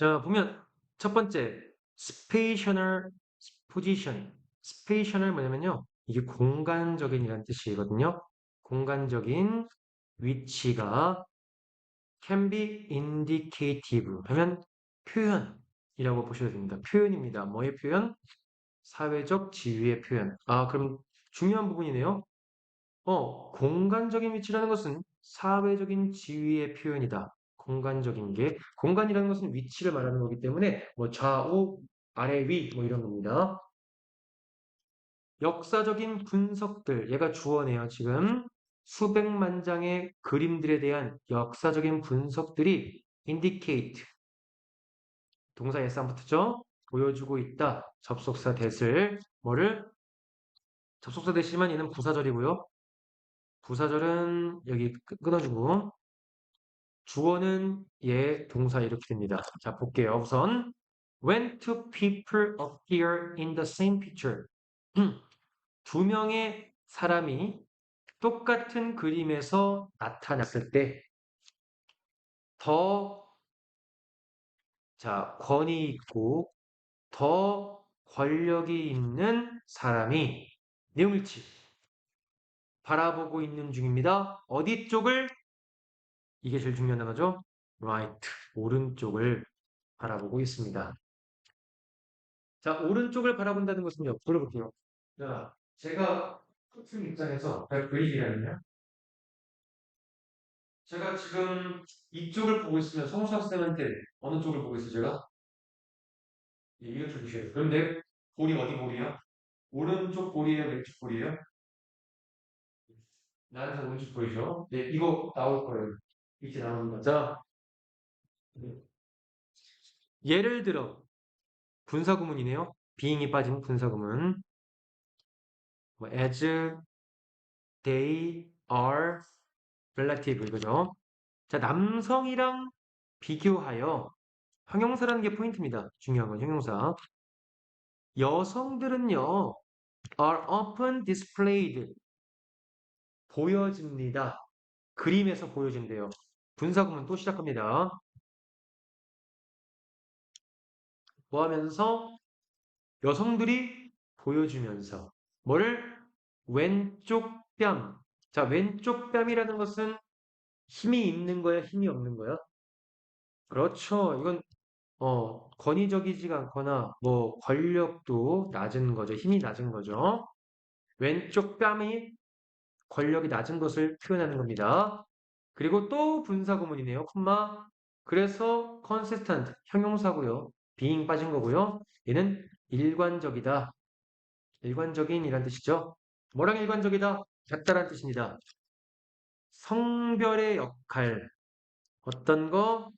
자, 보면 첫 번째 spatial position. spatial 뭐냐면요. 이게 공간적인이라는 뜻이거든요. 공간적인 위치가 can be indicative 하면 표현이라고 보셔도 됩니다. 표현입니다. 뭐의 표현? 사회적 지위의 표현. 아, 그럼 중요한 부분이네요. 공간적인 위치라는 것은 사회적인 지위의 표현이다. 공간적인 게, 공간이라는 것은 위치를 말하는 거기 때문에, 뭐 좌우, 아래, 위, 뭐 이런 겁니다. 역사적인 분석들, 얘가 주어네요, 지금. 수백만 장의 그림들에 대한 역사적인 분석들이 indicate, 동사 예상 붙었죠? 보여주고 있다. 접속사 대을 뭐를? 접속사 대시만 얘는 부사절이고요. 부사절은 여기 끊어주고 주어는 얘 동사 이렇게 됩니다. 자, 볼게요. 우선 When two people appear in the same picture. 두 명의 사람이 똑같은 그림에서 나타났을 때 더, 자, 권위 있고 더 권력이 있는 사람이 내용일치 바라보고 있는 중입니다. 어디 쪽을? 이게 제일 중요한 단어죠. right, 오른쪽을 바라보고 있습니다. 자, 오른쪽을 바라본다는 것은요. 불러볼게요. 자, 제가 코칭 입장에서 그리기라면요. 제가 지금 이쪽을 보고 있으면 성수 학생한테 어느 쪽을 보고 있어요, 제가? 예, 이렇게 보셔야 돼요. 그럼 내 볼이 어디 볼이야? 오른쪽 볼이에요, 왼쪽 볼이에요? 나한테 오른쪽 볼이죠. 네, 이거 나올 거예요. 이렇게 나옵니다. 자, 예를 들어 분사구문이네요. being이 빠진 분사구문. 뭐, as they are relative 이거죠. 자, 남성이랑 비교하여 형용사라는 게 포인트입니다. 중요한 건 형용사. 여성들은요, are often displayed. 보여집니다. 그림에서 보여진대요. 분사구문 또 시작합니다. 뭐 하면서? 여성들이 보여주면서. 뭐를? 왼쪽 뺨. 자, 왼쪽 뺨이라는 것은 힘이 있는 거야, 힘이 없는 거야? 그렇죠. 이건 권위적이지가 않거나 뭐 권력도 낮은 거죠. 힘이 낮은 거죠. 왼쪽 뺨이 권력이 낮은 것을 표현하는 겁니다. 그리고 또 분사구문이네요. 콤마. 그래서 consistent 형용사고요. being 빠진 거고요. 얘는 일관적이다. 일관적인이란 뜻이죠. 뭐랑 일관적이다? 같다란 뜻입니다. 성별의 역할. 어떤 거?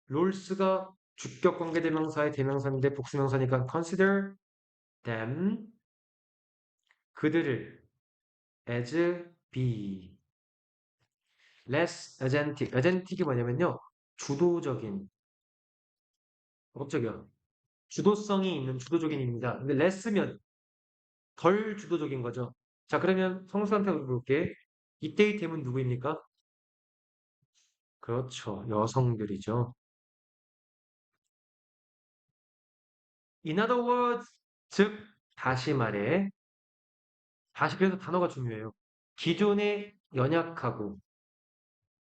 롤스가 주격 관계 대명사의 대명사인데 복수명사니까 consider them 그들을 as be less agentic. agentic이 뭐냐면요. 주도적인. 깜짝이야. 주도성이 있는 주도적인입니다. 근데 less면 덜 주도적인 거죠. 자, 그러면 성수한테 물어볼게. 이때의 됨은 누구입니까? 그렇죠. 여성들이죠. In other words, 즉 다시 말해 다시 그래서 단어가 중요해요. 기존에 연약하고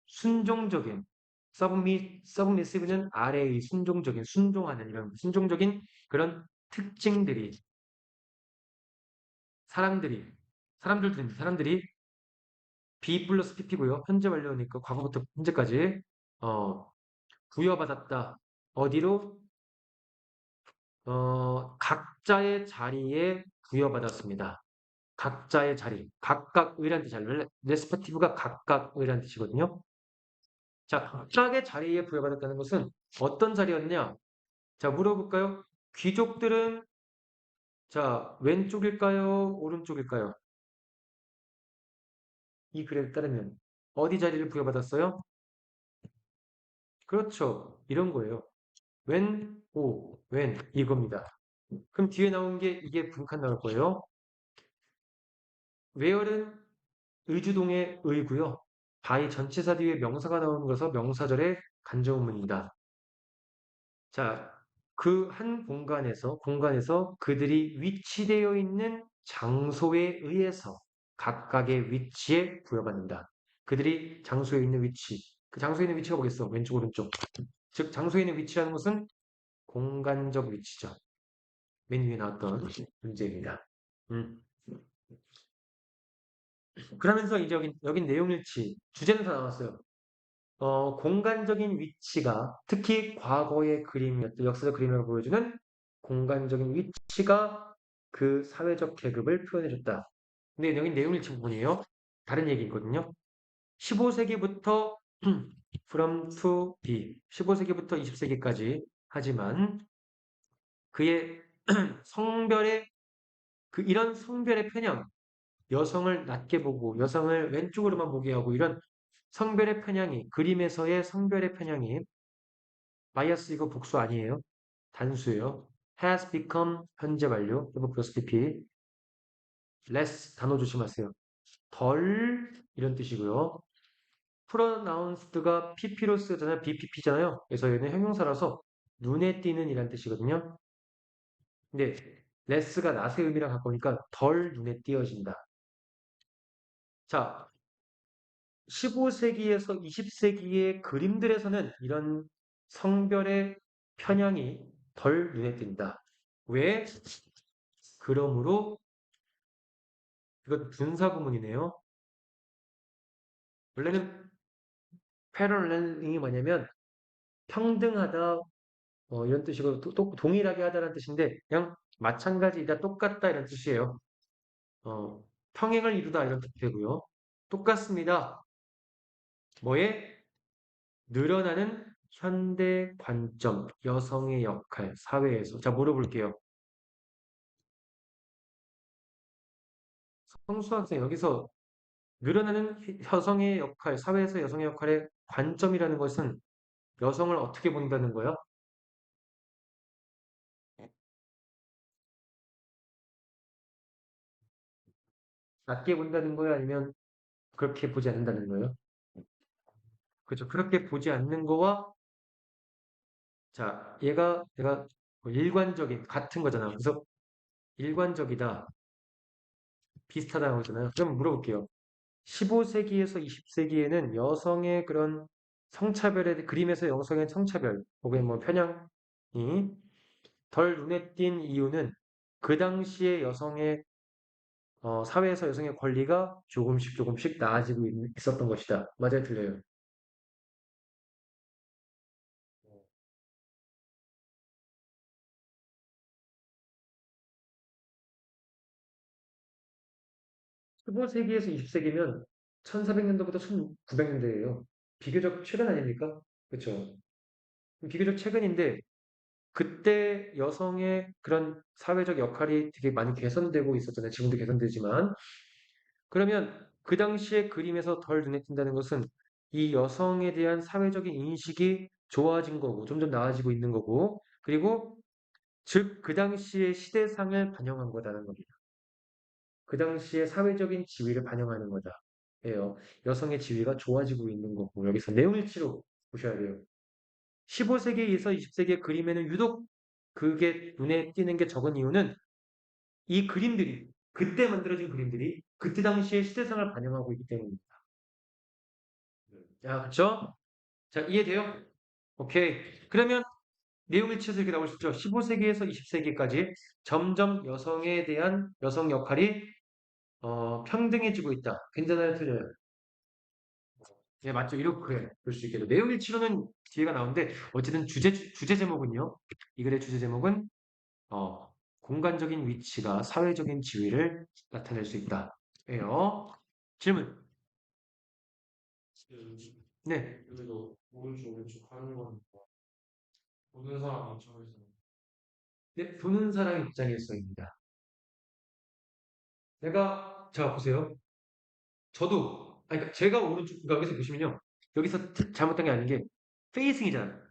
순종적인 submissive는 아래의 순종적인 순종하는 이런 순종적인 그런 특징들이 사람들이 B 플러스 PP고요. 현재 완료니까 과거부터 현재까지 어, 부여받았다. 어디로? 각자의 자리에 부여받았습니다. 각자의 자리, 각각의란 뜻이에요. 레스펙티브가 각각의란 뜻이거든요. 자, 각각의 자리에 부여받았다는 것은 어떤 자리였냐? 자, 물어볼까요? 귀족들은 자, 왼쪽일까요? 오른쪽일까요? 이 글에 따르면 어디 자리를 부여받았어요? 그렇죠. 이런 거예요. 왼 이겁니다. 그럼 뒤에 나온 게 이게 분칸 나올 거예요. where은 의주동의 의고요. by 전치사 뒤에 명사가 나오는 것서 명사절의 간접문입니다. 자, 그 한 공간에서 그들이 위치되어 있는 장소에 의해서 각각의 위치에 부여받는다. 그들이 장소에 있는 위치. 그 장소에 있는 위치가 뭐겠어? 왼쪽, 오른쪽. 즉, 장소에 있는 위치라는 것은 공간적 위치죠. 맨 위에 나왔던 문제입니다. 음. 그러면서 이제 여긴 내용일치. 주제는 다 나왔어요. 공간적인 위치가 특히 과거의 그림이었던 역사적 그림을 보여주는 공간적인 위치가 그 사회적 계급을 표현해줬다. 근데 여기 내용일치 부분이에요. 다른 얘기거든요. 15세기부터 from to be 15세기부터 20세기까지 하지만 그의 성별의 이런 성별의 편향 여성을 낮게 보고 여성을 왼쪽으로만 보게 하고 이런 성별의 편향이 그림에서의 성별의 편향이 바이어스 이거 복수 아니에요. 단수예요. has become 현재 완료. apostrophe p less 단어 조심하세요. 덜 이런 뜻이고요. pronounced가 pp로 쓰잖아요. bpp잖아요. 그래서 얘는 형용사라서 눈에 띄는 이란 뜻이거든요. 근데 less가 낫의 의미랑 갖고 오니까 덜 눈에 띄어진다. 자, 15세기에서 20세기의 그림들에서는 이런 성별의 편향이 덜 눈에 띈다. 왜? 그러므로 이것 분사구문이네요. 원래는 paralleling이 뭐냐면 평등하다 이런 뜻이고 동일하게 하다라는 뜻인데 그냥 마찬가지이다 똑같다 이런 뜻이에요. 평행을 이루다 이런 뜻이 되고요. 똑같습니다. 뭐에? 늘어나는 현대 관점, 여성의 역할, 사회에서. 자, 물어볼게요. 성수 학생, 여기서 늘어나는 여성의 역할, 사회에서 여성의 역할의 관점이라는 것은 여성을 어떻게 본다는 거야? 낮게 본다는 거야? 아니면 그렇게 보지 않는다는 거예요? 그렇죠. 그렇게 보지 않는 거와, 자, 내가 뭐 일관적인, 같은 거잖아. 그래서 일관적이다, 비슷하다는 거잖아요. 그럼 물어볼게요. 15세기에서 20세기에는 여성의 그런 성차별의 그림에서 여성의 성차별 혹은 뭐 편향이 덜 눈에 띈 이유는 그 당시에 여성의 사회에서 여성의 권리가 조금씩 나아지고 있었던 것이다. 맞아요, 틀려요? 15세기에서 20세기면 1400년도부터 1900년대예요. 비교적 최근 아닙니까? 그렇죠. 비교적 최근인데 그때 여성의 그런 사회적 역할이 되게 많이 개선되고 있었잖아요. 지금도 개선되지만. 그러면 그 당시의 그림에서 덜 눈에 띈다는 것은 이 여성에 대한 사회적인 인식이 좋아진 거고, 점점 나아지고 있는 거고, 그리고 즉, 그 당시의 시대상을 반영한 거다는 겁니다. 그 당시의 사회적인 지위를 반영하는 거다. 예요. 여성의 지위가 좋아지고 있는 거고, 여기서 내용일치로 보셔야 돼요. 15세기에서 20세기의 그림에는 유독 그게 눈에 띄는 게 적은 이유는 이 그림들이 그때 만들어진 그림들이 그때 당시의 시대상을 반영하고 있기 때문입니다. 자, 그렇죠? 자, 이해돼요? 오케이. 그러면 내용일치에서 이렇게 나올 수 있죠. 15세기에서 20세기까지 점점 여성에 대한 여성 역할이 평등해지고 있다. 괜찮아요, 틀려요? 예, 맞죠. 이렇게 볼 수 있겠죠. 내용일치로는 뒤에가 나오는데 어쨌든 주제 제목은요. 이 글의 주제 제목은 어, 공간적인 위치가 사회적인 지위를 나타낼 수 있다. 예요. 질문. 네. 여기도 오른쪽 하는 거니까 보는 사람 입장에서 네, 보는 사람 입장에서입니다. 자 보세요. 그러니까 제가 오른쪽, 그러니까 여기서 보시면요. 여기서 잘못된 게 아닌 게 페이싱이잖아요.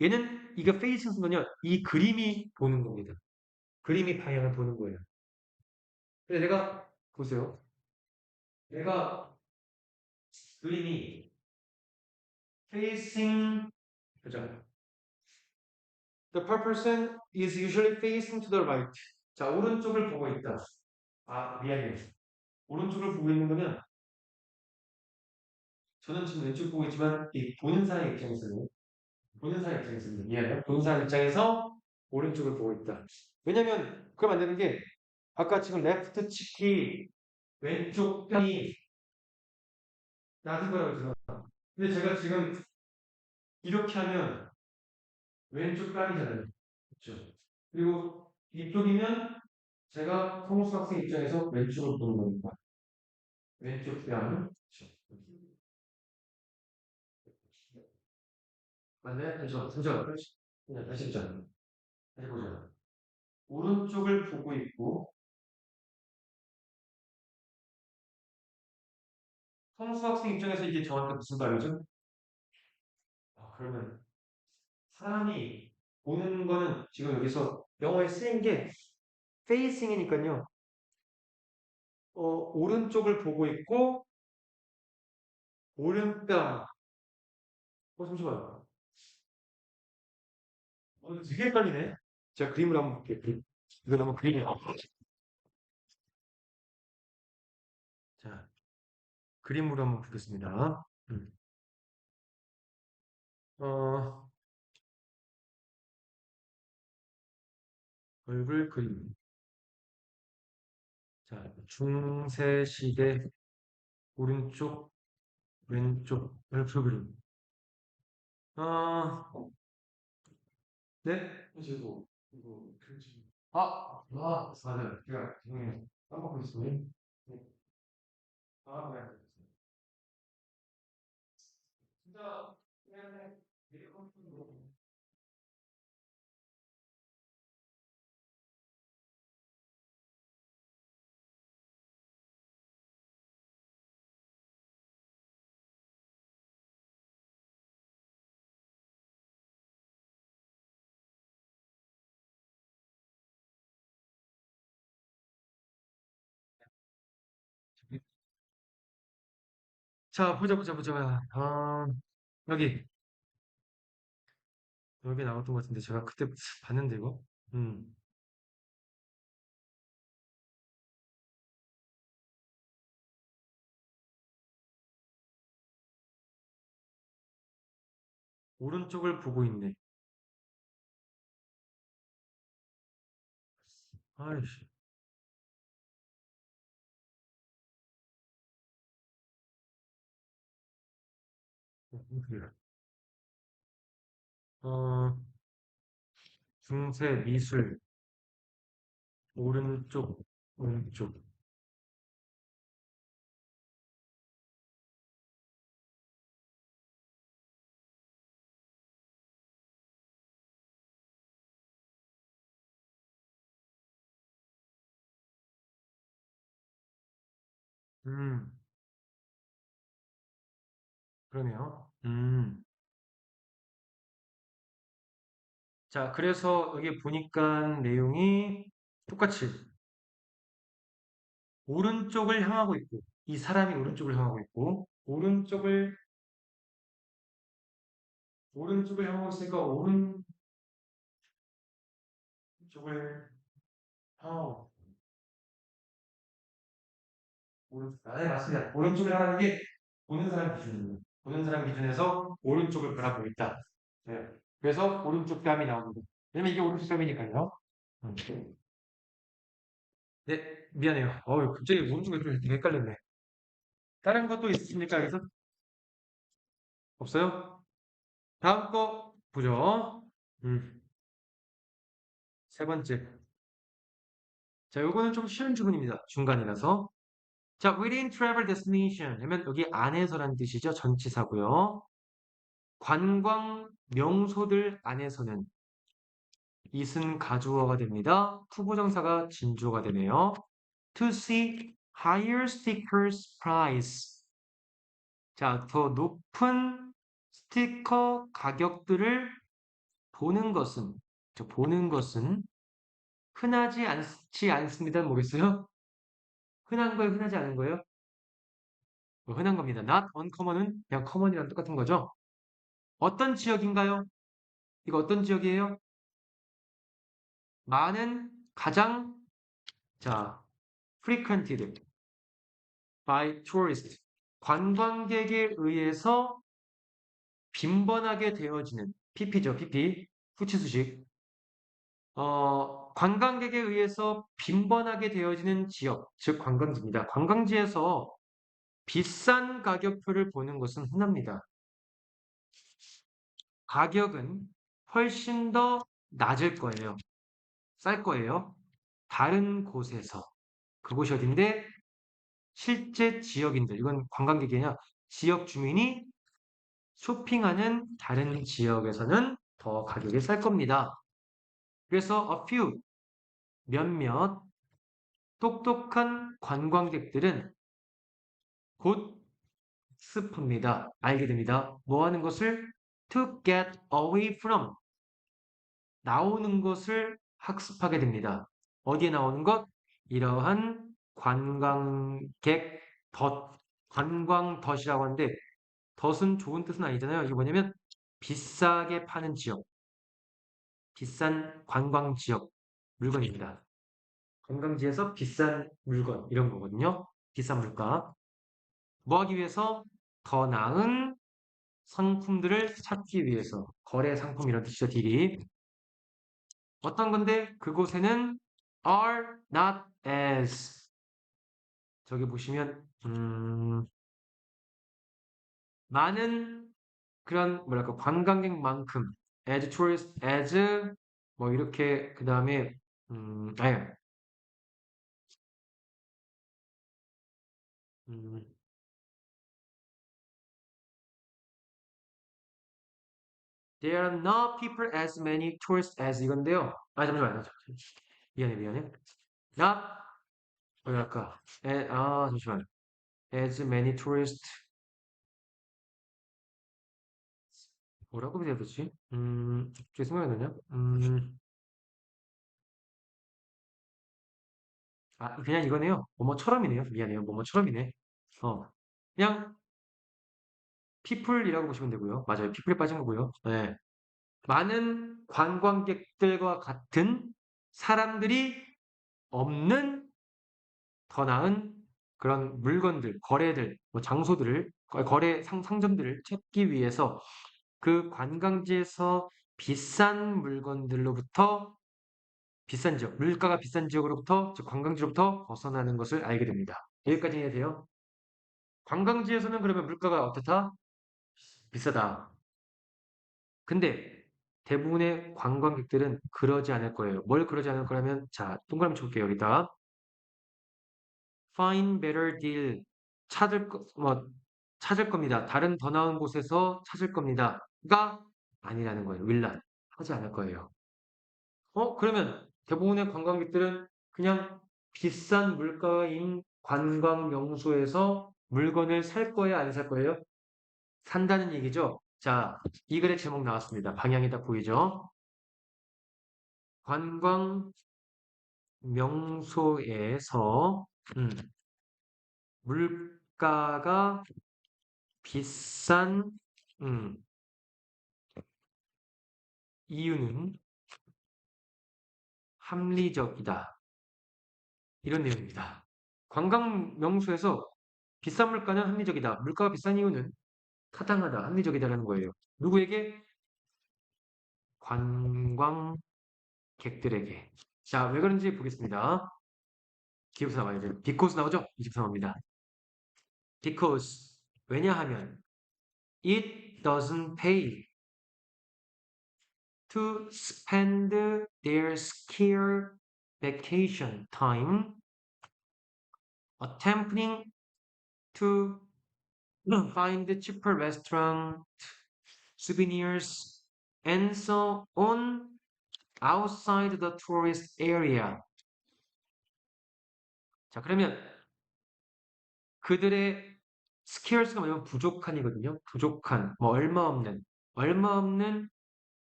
얘는 이거 페이싱 순간요. 이 그림이 보는 겁니다. 그림이 방향을 보는 거예요. 근데 보세요. 내가 그림이 페이싱, 보자. The person is usually facing to the right. 자, 오른쪽을 보고 있다. 아, 미안해요. 오른쪽을 보고 있는 거는 저는 지금 왼쪽 보고 있지만 이 보는 사람 입장에서는 보는 사람 입장에서는 미안해요. 보는 사람 입장에서 오른쪽을 보고 있다. 왜냐면 그럼 안 되는 게 아까 지금 레프트 치키 왼쪽 편이 낮은 거라고 했잖아. 근데 제가 지금 이렇게 하면 왼쪽 뺨이잖아요. 그렇죠? 그리고 이쪽이면 제가 성우수 학생 입장에서 왼쪽을 보는 겁니다. 왼쪽 뺨. 그렇죠? 맞네? 잠시만. 그냥 다시 보자. 다시 보자. 오른쪽을 보고 있고 성수 학생 입장에서 이게 저한테 무슨 말이죠? 아, 그러면 사람이 보는 거는 지금 여기서 영어에 쓰인 게 facing이니까요. 오른쪽을 보고 있고 오른뺨. 잠시만. 되게 헷갈리네. 제가 그림을 한번 볼게요. 그림. 이건 한번 그림이에요. 자, 그림으로 한번 보겠습니다. 어, 얼굴 그림. 자, 중세시대 오른쪽, 왼쪽 얼굴 그림. 어, 네? 이거 편집. 맞아요. 제가 죄송해요. 깜빡하고 있어요. 네. 네. 진짜 미안해. 자, 보자. 여기, 여기 나왔던 것 같은데, 제가 그때 봤는데, 이거? 음, 오른쪽을 보고 있네. 아이씨. 그래요. 어, 중세 미술, 오른쪽, 왼쪽. 음, 그러네요. 자, 그래서 여기 보니까 내용이 똑같이 오른쪽을 향하고 있고, 이 사람이 오른쪽을 향하고 있고, 오른쪽을 향하고 있으니까 오른쪽을 향하고, 네, 맞습니다. 오른쪽을 향하는 게 보는 사람 기준입니다. 보는 사람 기준에서 오른쪽을 바라보고 있다. 네. 그래서 오른쪽 뺨이 나옵니다. 왜냐면 이게 오른쪽 뺨이니까요. 음. 네, 미안해요. 갑자기 오른쪽이 좀 헷갈렸네. 다른 것도 있습니까, 여기서? 없어요? 다음 거 보죠. 음, 세 번째. 자, 요거는 좀 쉬운 주문입니다. 중간이라서. 자, within travel destination 하면 여기 안에서란 뜻이죠. 전치사고요. 관광 명소들 안에서는 이은 가주어가 됩니다. 투부정사가 진주어가 되네요. To see higher stickers price. 자, 더 높은 스티커 가격들을 보는 것은, 보는 것은 흔하지 않지 않습니다. 뭐겠어요? 흔한 거예요, 흔하지 않은 거예요? 흔한 겁니다. Not uncommon은 그냥 common이랑 똑같은 거죠. 어떤 지역인가요? 이거 어떤 지역이에요? 많은, 가장, 자, frequented by tourists. 관광객에 의해서 빈번하게 되어지는, PP죠, PP. 후치수식. 관광객에 의해서 빈번하게 되어지는 지역, 즉 관광지입니다. 관광지에서 비싼 가격표를 보는 것은 흔합니다. 가격은 훨씬 더 낮을 거예요. 쌀 거예요. 다른 곳에서. 그곳이 어딘데? 실제 지역인들, 이건 관광객이 아니라 지역 주민이 쇼핑하는 다른 지역에서는 더 가격이 쌀 겁니다. 그래서 a few, 몇몇 똑똑한 관광객들은 곧 습합니다. 알게 됩니다. 뭐 하는 것을? To get away from. 나오는 것을 학습하게 됩니다. 어디에 나오는 것? 이러한 관광객 관광덫이라고 하는데, 덫은 좋은 뜻은 아니잖아요. 이게 뭐냐면 비싸게 파는 지역, 비싼 관광 지역 물건입니다. 관광지에서 비싼 물건 이런 거거든요. 비싼 물가. 뭐 하기 위해서? 더 나은 상품들을 찾기 위해서. 거래 상품 이런 뜻이죠, 딜이. 어떤 건데 그곳에는 are not as, 저기 보시면 많은 그런 뭐랄까 관광객만큼 as tourist as 뭐 이렇게 그 다음에 아니 음, there are not people as many tourists as 이건데요. 잠시만요. 미안해. not 뭐랄까 잠시만요. as many tourists 뭐라고 해야 되지? 제 생각이 나냐? 그냥 이거네요. 뭐뭐처럼이네요. 미안해요. 뭐뭐처럼이네. 그냥 people이라고 보시면 되고요. 맞아요. people에 빠진 거고요. 네. 많은 관광객들과 같은 사람들이 없는 더 나은 그런 물건들, 거래들, 뭐 장소들을, 거래 상점들을 찾기 위해서 그 관광지에서 비싼 물건들로부터 비싼 지역, 물가가 비싼 지역으로부터, 즉 관광지로부터 벗어나는 것을 알게 됩니다. 여기까지 해야 돼요. 관광지에서는 그러면 물가가 어떻다? 비싸다. 근데 대부분의 관광객들은 그러지 않을 거예요. 뭘 그러지 않을 거라면, 자, 동그라미 쳐볼게요, 여기다. Find better deal. 찾을 겁니다. 다른 더 나은 곳에서 찾을 겁니다.가 아니라는 거예요. will not. 하지 않을 거예요. 그러면 대부분의 관광객들은 그냥 비싼 물가인 관광 명소에서 물건을 살 거예요, 안 살 거예요? 산다는 얘기죠. 자, 이 글의 제목 나왔습니다. 방향이 딱 보이죠? 관광 명소에서 물가가 비싼 이유는 합리적이다. 이런 내용입니다. 관광 명소에서 비싼 물가는 합리적이다. 물가가 비싼 이유는 타당하다, 합리적이다라는 거예요. 누구에게? 관광객들에게. 자, 왜 그런지 보겠습니다. 기부사 나와야 돼요. because 나오죠? 23호입니다. because. 왜냐하면 it doesn't pay to spend their scarce vacation time attempting to find cheaper restaurant, souvenirs, and so on outside the tourist area. 자, 그러면 그들의 scarce가 뭐냐면 부족한이거든요. 부족한, 뭐 얼마 없는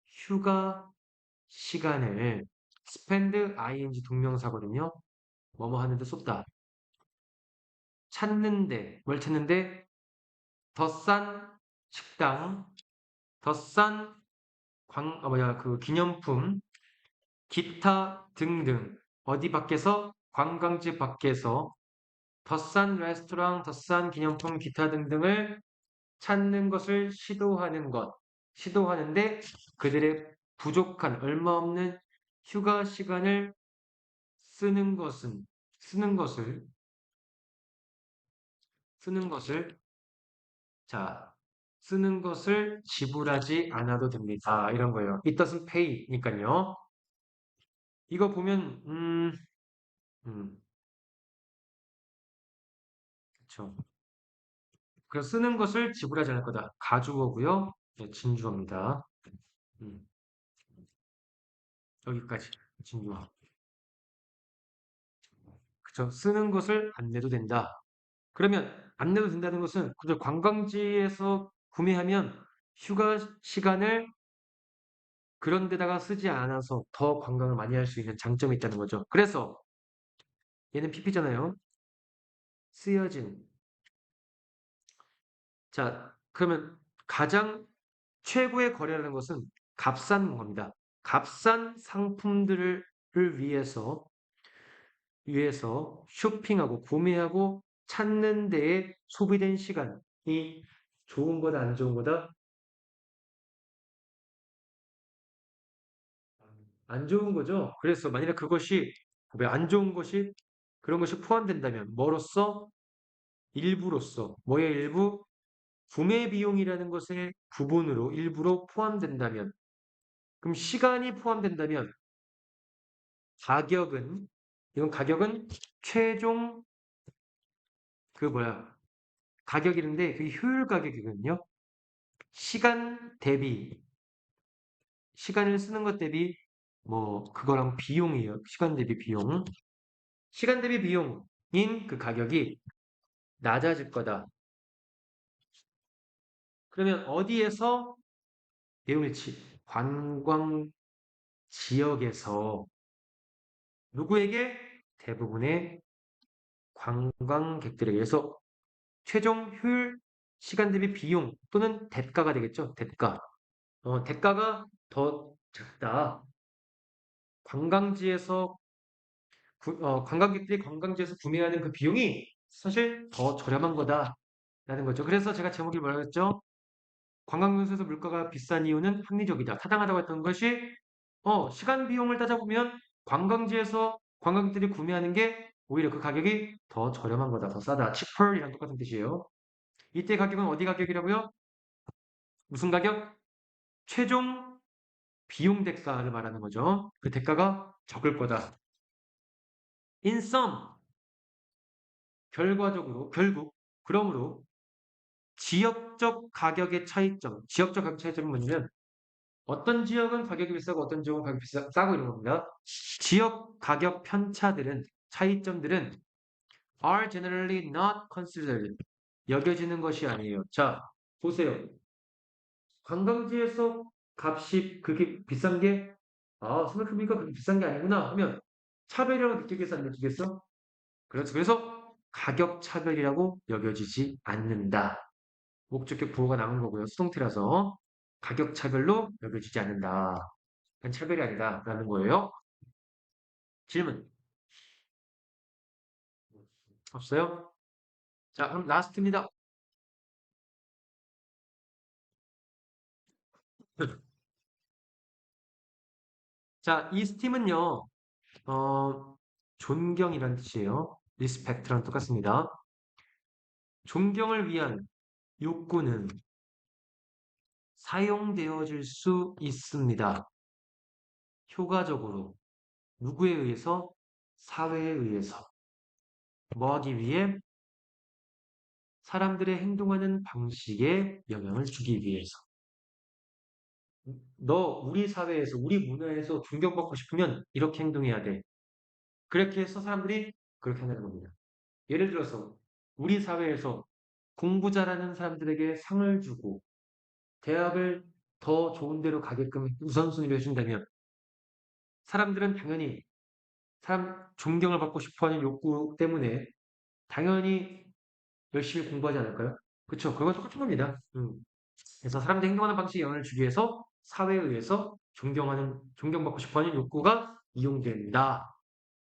휴가 시간을 spend ing 동명사거든요. 뭐뭐 하는데 쏟다. 찾는데, 뭘 찾는데? 더 싼 식당, 더 싼 그 기념품, 기타 등등 어디 밖에서 관광지 밖에서 더싼 레스토랑, 더싼 기념품, 기타 등등을 찾는 것을 시도하는데 그들의 부족한 얼마 없는 휴가 시간을 쓰는 것은 쓰는 것을 쓰는 것을 자 쓰는 것을 지불하지 않아도 됩니다. 이런 거예요. It doesn't pay니까요. 이거 보면 음, 그렇죠. 그래서 쓰는 것을 지불하지 않을 거다. 가주어고요. 네, 진주어입니다. 음, 여기까지 진주어. 그쵸. 쓰는 것을 안 내도 된다. 그러면 안 내도 된다는 것은 그저 관광지에서 구매하면 휴가 시간을 그런 데다가 쓰지 않아서 더 관광을 많이 할 수 있는 장점이 있다는 거죠. 그래서 얘는 PP잖아요. 쓰여진. 자, 그러면 가장 최고의 거래라는 것은 값싼 겁니다. 값싼 상품들을 위해서 쇼핑하고 구매하고 찾는 데에 소비된 시간이 좋은 거다, 안 좋은 거다? 안 좋은 거죠. 그래서 만약에 그것이 왜 안 좋은 것이 그런 것이 포함된다면 뭐로써? 일부로서 뭐의 일부? 구매 비용이라는 것의 부분으로 일부로 포함된다면 그럼 시간이 포함된다면 가격은 이건 가격은 최종 그 뭐야 가격이는데 그게 효율 가격이거든요. 시간 대비 시간을 쓰는 것 대비 뭐 그거랑 비용이에요. 시간 대비 비용. 시간 대비 비용인 그 가격이 낮아질 거다. 그러면 어디에서 내용일치 관광 지역에서 누구에게 대부분의 관광객들에게 서 최종 효율 시간 대비 비용 또는 대가가 되겠죠. 대가. 대가가 더 작다. 관광지에서 관광객들이 관광지에서 구매하는 그 비용이 사실 더 저렴한 거다라는 거죠. 그래서 제가 제목이 뭐라고 했죠? 관광명소에서 물가가 비싼 이유는 합리적이다. 타당하다고 했던 것이 시간 비용을 따져보면 관광지에서 관광객들이 구매하는 게 오히려 그 가격이 더 저렴한 거다. 더 싸다. cheaper이랑 똑같은 뜻이에요. 이때 가격은 어디 가격이라고요? 무슨 가격? 최종 비용 대가를 말하는 거죠. 그 대가가 적을 거다. In sum, 결국 그러므로 지역적 가격 차이점이 뭐냐면 어떤 지역은 가격이 비싸고 어떤 지역은 가격이 싸고 이런 겁니다. 지역 가격 차이점들은 are generally not considered. 여겨지는 것이 아니에요. 자, 보세요. 관광지에서 값이 그렇게 비싼 게, 생각해보니까 그렇게 비싼 게 아니구나 하면 차별이라고 느끼겠어, 안 느끼겠어? 그렇죠. 그래서 가격 차별이라고 여겨지지 않는다. 목적격 보호가 나온 거고요. 수동태라서 가격 차별로 여겨지지 않는다. 그건 차별이 아니다라는 거예요. 질문 없어요? 자, 그럼 라스트입니다. 자, 이 스팀은요, 존경이란 뜻이에요. 리스펙트랑 똑같습니다. 존경을 위한 욕구는 사용되어질 수 있습니다. 효과적으로. 누구에 의해서? 사회에 의해서. 뭐 하기 위해? 사람들의 행동하는 방식에 영향을 주기 위해서. 우리 사회에서, 우리 문화에서 존경받고 싶으면 이렇게 행동해야 돼. 그렇게 해서 사람들이 그렇게 한다는 겁니다. 예를 들어서 우리 사회에서 공부 잘하는 사람들에게 상을 주고 대학을 더 좋은 데로 가게끔 우선순위를 해준다면 사람들은 당연히 존경을 받고 싶어하는 욕구 때문에 당연히 열심히 공부하지 않을까요? 그쵸? 그건 똑같은 겁니다. 그래서 사람들이 행동하는 방식에 영향을 주기 위해서 사회에 의해서 존경받고 싶어하는 욕구가 이용된다.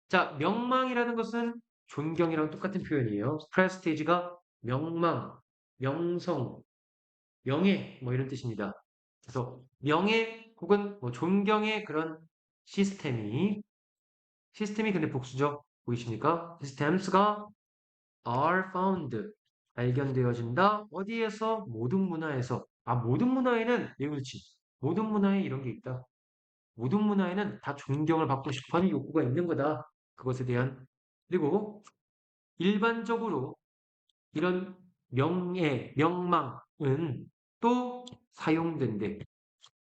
자, 명망이라는 것은 존경이랑 똑같은 표현이에요. 프레스티지가 명망, 명성, 명예 뭐 이런 뜻입니다. 그래서 명예 혹은 뭐 존경의 그런 시스템이 근데 복수죠. 보이십니까? systems가 are found 발견되어진다. 어디에서? 모든 문화에서. 아, 모든 문화에는 그렇지. 모든 문화에 이런 게 있다. 모든 문화에는 다 존경을 받고 싶어하는 욕구가 있는 거다. 그것에 대한. 그리고 일반적으로 이런 명예, 명망은 또 사용된대.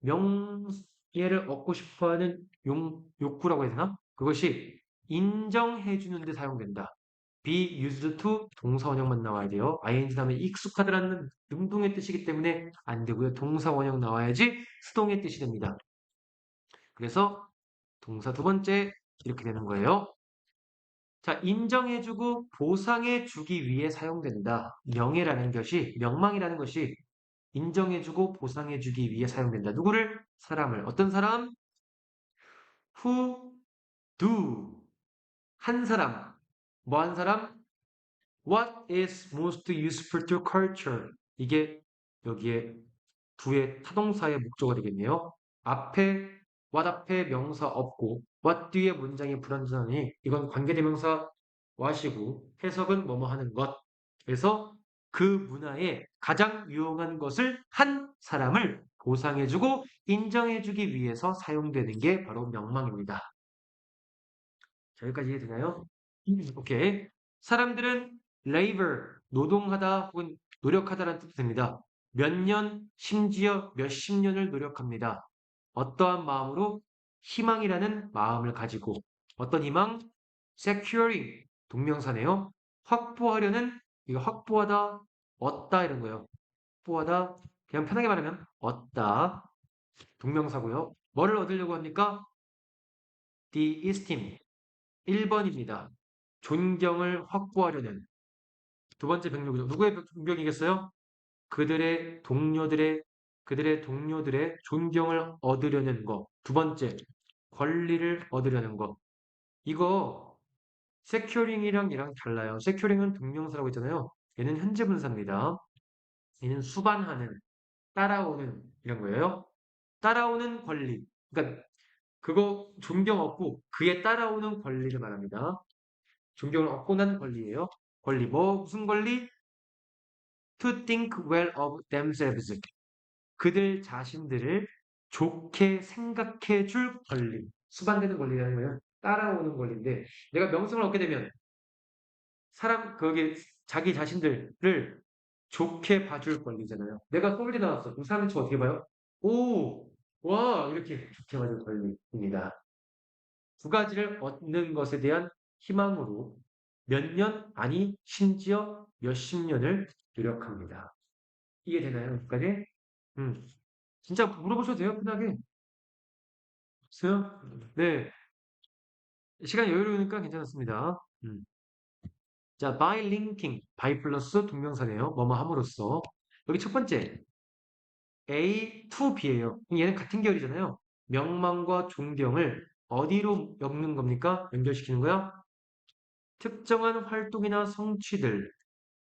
명예를 얻고 싶어하는 욕구라고 해야 되나? 그것이 인정해주는 데 사용된다. be used to 동사 원형만 나와야 돼요. ing 다음에 익숙하다라는 능동의 뜻이기 때문에 안 되고요. 동사 원형 나와야지 수동의 뜻이 됩니다. 그래서 동사 두 번째 이렇게 되는 거예요. 자, 인정해주고 보상해주기 위해 사용된다. 명망이라는 것이 인정해주고 보상해주기 위해 사용된다. 누구를? 사람을. 어떤 사람? who do. 한 사람. 뭐 한 사람? What is most useful to culture? 이게 여기에 두의 타동사의 목적어 되겠네요. what 앞에 명사 없고 what 뒤에 문장이 불완전하니 이건 관계대명사 what이고 해석은 뭐뭐 하는 것. 그래서 그 문화에 가장 유용한 것을 한 사람을 보상해주고 인정해주기 위해서 사용되는 게 바로 명망입니다. 자, 여기까지 이해되나요? 오케이. 사람들은 labor, 노동하다 혹은 노력하다라는 뜻이 됩니다. 몇 년, 심지어 몇십 년을 노력합니다. 어떠한 마음으로? 희망이라는 마음을 가지고. 어떤 희망? securing, 동명사네요. 확보하려는, 이거 확보하다, 얻다 이런 거예요. 확보하다, 그냥 편하게 말하면 얻다, 동명사고요. 뭐를 얻으려고 합니까? the esteem, 1번입니다. 존경을 확보하려는. 두 번째 병력이죠. 누구의 존경이겠어요? 그들의 동료들의 존경을 얻으려는 거. 두 번째, 권리를 얻으려는 거. 이거 securing이랑 얘랑 달라요. securing은 동명사라고 했잖아요. 얘는 현재 분사입니다. 얘는 수반하는, 따라오는 이런 거예요. 따라오는 권리. 그러니까 그거 존경 얻고 그에 따라오는 권리를 말합니다. 존경을 얻고 난 권리예요. 권리 무슨 권리? To think well of themselves. 그들 자신들을 좋게 생각해 줄 권리. 수반되는 권리라는 거예요. 따라오는 권리인데 내가 명성을 얻게 되면 거기 자기 자신들을 좋게 봐줄 권리잖아요. 내가 서울대 나왔어. 그럼 사람들이 저 어떻게 봐요? 오, 와, 이렇게 좋게 봐줄 권리입니다. 두 가지를 얻는 것에 대한 희망으로 몇 년, 아니 심지어 몇십 년을 노력합니다. 이해되나요? 여기까지? 진짜 물어보셔도 돼요, 편하게. 있어요? 네. 시간이 여유로우니까 괜찮았습니다. 자, by linking, by 플러스 동명사네요. 뭐뭐 함으로써. 여기 첫 번째, A to B예요. 얘는 같은 계열이잖아요. 명망과 존경을 어디로 엮는 겁니까? 연결시키는 거야? 특정한 활동이나 성취들.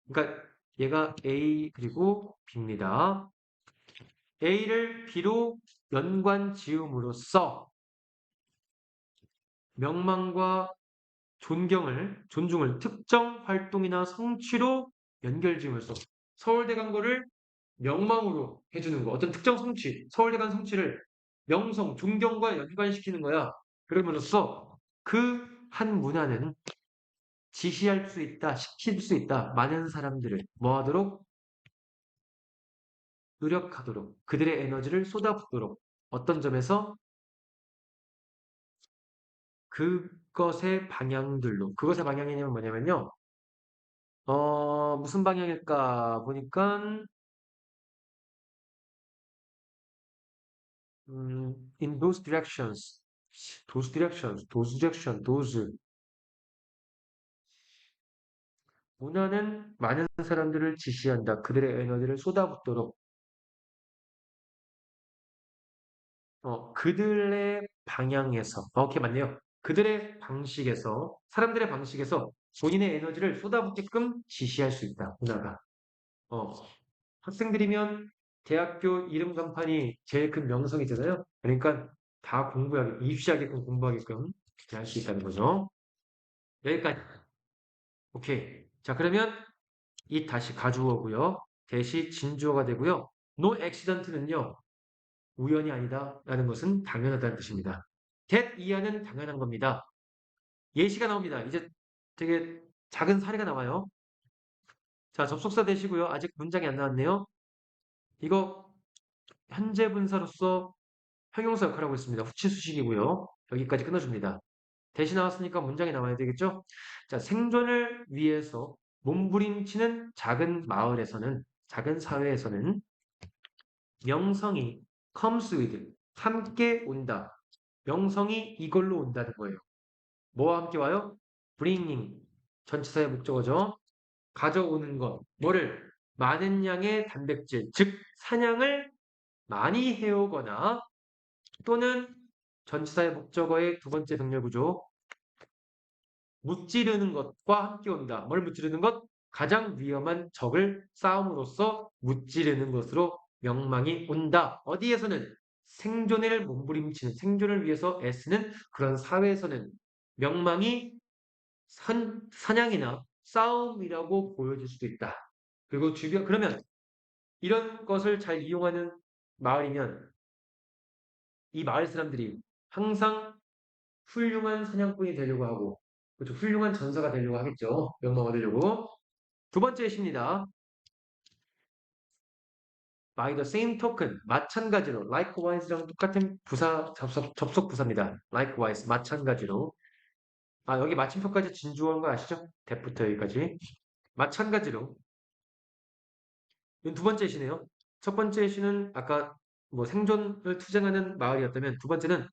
그러니까 얘가 A 그리고 B입니다. A를 B로 연관 지음으로써 명망과 존중을 특정 활동이나 성취로 연결 지음으로써 서울대 간 거를 명망으로 해주는 거. 어떤 특정 성취, 서울대 간 성취를 명성, 존경과 연관시키는 거야. 그럼으로써 그 한 문화는 지시할 수 있다, 시킬 수 있다. 많은 사람들을 뭐 하도록? 노력하도록, 그들의 에너지를 쏟아붓도록. 어떤 점에서? 그것의 방향들로. 그것의 방향이냐면 뭐냐면요. 무슨 방향일까 보니까, in those directions. those directions, those direction, those. 문화는 많은 사람들을 지시한다. 그들의 에너지를 쏟아붓도록. 그들의 방향에서, 오케이, 맞네요. 그들의 방식에서, 사람들의 방식에서 본인의 에너지를 쏟아붓게끔 지시할 수 있다, 문화가. 어, 학생들이면 대학교 이름 간판이 제일 큰 명성이잖아요. 그러니까 다 공부하게, 입시하게끔 공부하게끔 할 수 있다는 거죠. 여기까지. 오케이. 자, 그러면 이 다시 가주어고요. 대시 진주어가 되고요. No accident는요. 우연이 아니다 라는 것은 당연하다는 뜻입니다. that 이하는 당연한 겁니다. 예시가 나옵니다. 이제 되게 작은 사례가 나와요. 자, 접속사 되시고요. 아직 문장이 안 나왔네요. 이거 현재 분사로서 형용사 역할을 하고 있습니다. 후치수식이고요. 여기까지 끊어줍니다. 대신 나왔으니까 문장이 나와야 되겠죠? 자, 생존을 위해서 몸부림치는 작은 마을에서는, 작은 사회에서는 명성이 comes with, 함께 온다. 명성이 이걸로 온다는 거예요. 뭐와 함께 와요? bringing, 전치사의 목적어죠. 가져오는 것. 뭐를? 많은 양의 단백질, 즉 사냥을 많이 해오거나 또는 전치사의 목적어의 두 번째 병렬 구조 무찌르는 것과 함께 온다. 뭘 무찌르는 것? 가장 위험한 적을 싸움으로써 무찌르는 것으로 명망이 온다. 어디에서는 생존을 몸부림치는 생존을 위해서 애쓰는 그런 사회에서는 명망이 사냥이나 싸움이라고 보여질 수도 있다. 그리고 주변 그러면 이런 것을 잘 이용하는 마을이면 이 마을 사람들이 항상 훌륭한 사냥꾼이 되려고 하고 그렇죠. 훌륭한 전사가 되려고 하겠죠. 명망 얻으려고. 두 번째 시입니다. By the same token, 마찬가지로 likewise랑 똑같은 부사 접속 부사입니다. likewise, 마찬가지로. 아, 여기 마침표까지 진주어인 거 아시죠? 대부터 여기까지. 마찬가지로. 이건 두 번째 시네요. 첫 번째 시는 아까 뭐 생존을 투쟁하는 마을이었다면 두 번째는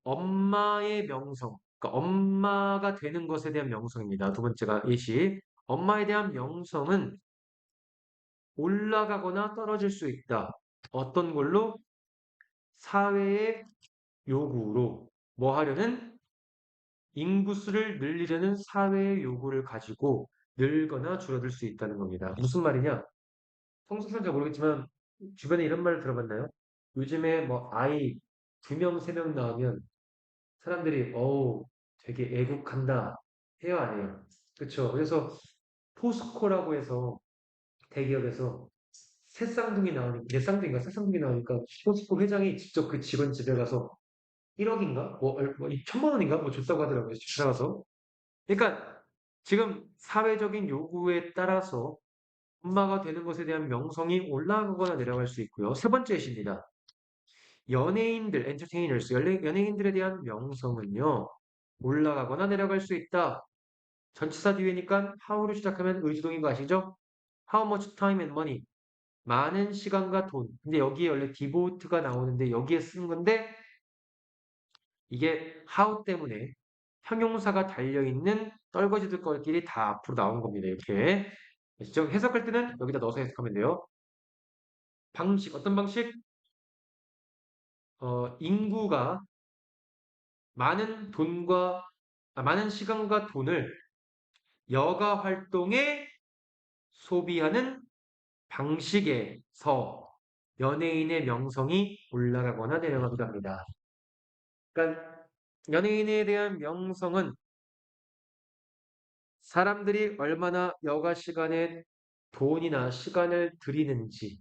엄마의 명성. 그러니까 엄마가 되는 것에 대한 명성입니다. 두 번째가 예시. 엄마에 대한 명성은 올라가거나 떨어질 수 있다. 어떤 걸로? 사회의 요구로 뭐 하려는 인구수를 늘리려는 사회의 요구를 가지고 늘거나 줄어들 수 있다는 겁니다. 무슨 말이냐? 성수는 잘 모르겠지만 주변에 이런 말 들어봤나요? 요즘에 뭐 아이 2명, 3명 나오면 사람들이 어우 되게 애국한다 해요 안 해요? 그쵸? 그래서 포스코라고 해서 대기업에서 새쌍둥이 나오니까 내 쌍둥이가 새쌍둥이 나오니까 포스코 회장이 직접 그 직원 집에 가서 1억인가? 뭐 1,000만 원인가? 뭐 줬다고 하더라고요. 집 찾아가서. 그러니까 지금 사회적인 요구에 따라서 엄마가 되는 것에 대한 명성이 올라가거나 내려갈 수 있고요. 세 번째 시입니다. 연예인들, entertainers, 연예인들에 대한 명성은요. 올라가거나 내려갈 수 있다. 전치사 뒤에니까 how로 시작하면 의지동인 거 아시죠? How much time and money? 많은 시간과 돈. 근데 여기에 원래 devote가 나오는데 여기에 쓴 건데 이게 how 때문에 형용사가 달려있는 떨거지들 것끼리 다 앞으로 나온 겁니다. 이렇게. 아시죠? 해석할 때는 여기다 넣어서 해석하면 돼요. 방식, 어떤 방식? 인구가 많은 시간과 돈을 여가 활동에 소비하는 방식에서 연예인의 명성이 올라가거나 내려가기도 합니다. 그러니까 연예인에 대한 명성은 사람들이 얼마나 여가 시간에 돈이나 시간을 들이는지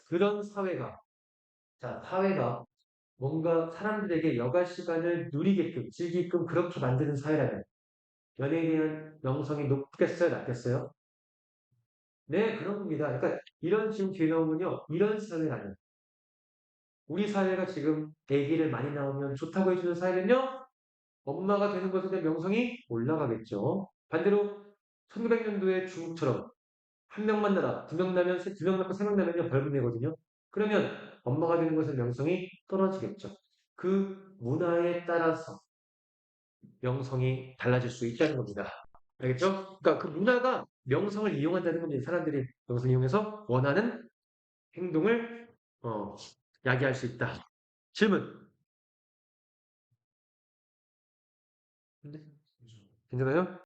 그런 사회가 뭔가 사람들에게 여가 시간을 누리게끔 즐기게끔 그렇게 만드는 사회라면 연예인에 대한 명성이 높겠어요, 낮겠어요? 네, 그런 겁니다. 그러니까 이런 지금 뒤에 나오면요, 이런 사회라면 우리 사회가 지금 아기를 많이 낳으면 좋다고 해주는 사회는요, 엄마가 되는 것에 대한 명성이 올라가겠죠. 반대로 1900년도에 중국처럼 한 명만 낳아, 2명 낳으면, 2명 낳고 3명 낳으면요, 벌금 내거든요. 그러면 엄마가 되는 것의 명성이 떨어지겠죠. 그 문화에 따라서 명성이 달라질 수 있다는 겁니다. 알겠죠? 그러니까 그 문화가 명성을 이용한다는 겁니다. 사람들이 명성을 이용해서 원하는 행동을, 어, 야기할 수 있다. 질문. 네. 괜찮아요?